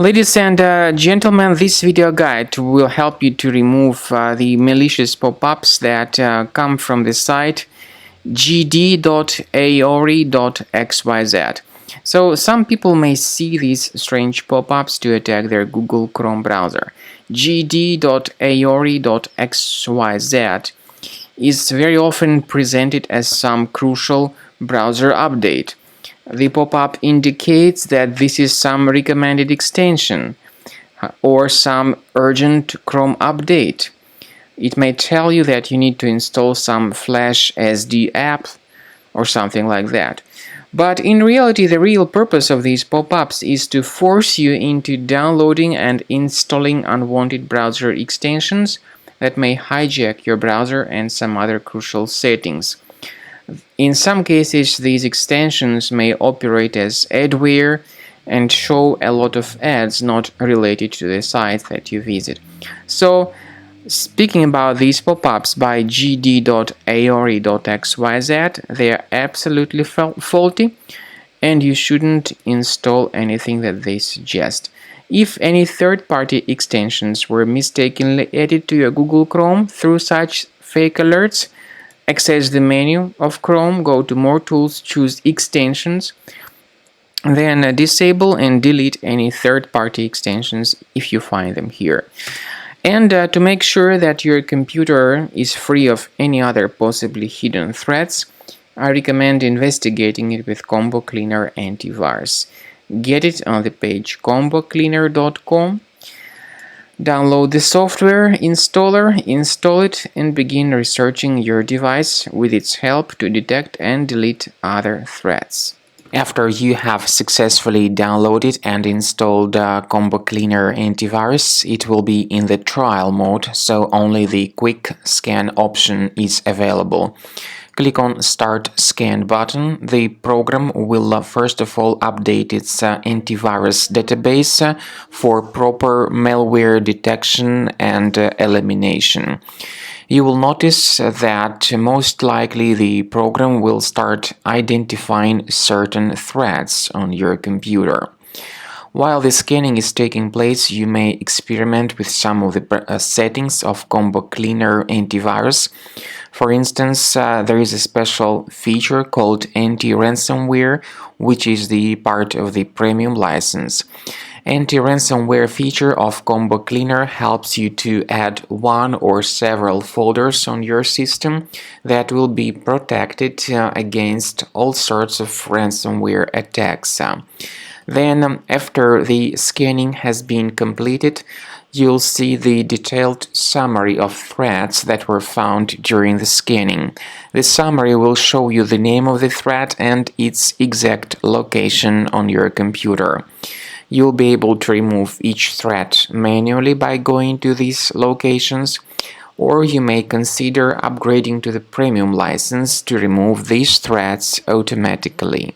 Ladies and gentlemen, this video guide will help you to remove the malicious pop-ups that come from the site Gd.aory.xyz. So some people may see these strange pop-ups to attack their Google Chrome browser. Gd.aory.xyz is very often presented as some crucial browser update. The pop-up indicates that this is some recommended extension or some urgent Chrome update. It may tell you that you need to install some Flash SD app or something like that. But in reality, the real purpose of these pop-ups is to force you into downloading and installing unwanted browser extensions that may hijack your browser and some other crucial settings. In some cases, these extensions may operate as adware and show a lot of ads not related to the site that you visit. So, speaking about these pop-ups by Gd.aory.xyz, they are absolutely faulty and you shouldn't install anything that they suggest. If any third-party extensions were mistakenly added to your Google Chrome through such fake alerts, access the menu of Chrome, go to More Tools, choose Extensions, then disable and delete any third-party extensions if you find them here. And to make sure that your computer is free of any other possibly hidden threats, I recommend investigating it with Combo Cleaner Antivirus. Get it on the page combocleaner.com. Download the software installer, install it, and begin researching your device with its help to detect and delete other threats. After you have successfully downloaded and installed Combo Cleaner Antivirus, it will be in the trial mode, so only the quick scan option is available. Click on Start Scan button. The program will first of all update its antivirus database for proper malware detection and elimination. You will notice that most likely the program will start identifying certain threats on your computer. While the scanning is taking place, you may experiment with some of the settings of Combo Cleaner Antivirus. For instance, there is a special feature called anti-ransomware, which is the part of the premium license. Anti-ransomware feature of Combo Cleaner helps you to add one or several folders on your system that will be protected against all sorts of ransomware attacks. Then, after the scanning has been completed, you'll see the detailed summary of threats that were found during the scanning. The summary will show you the name of the threat and its exact location on your computer. You'll be able to remove each threat manually by going to these locations, or you may consider upgrading to the premium license to remove these threats automatically.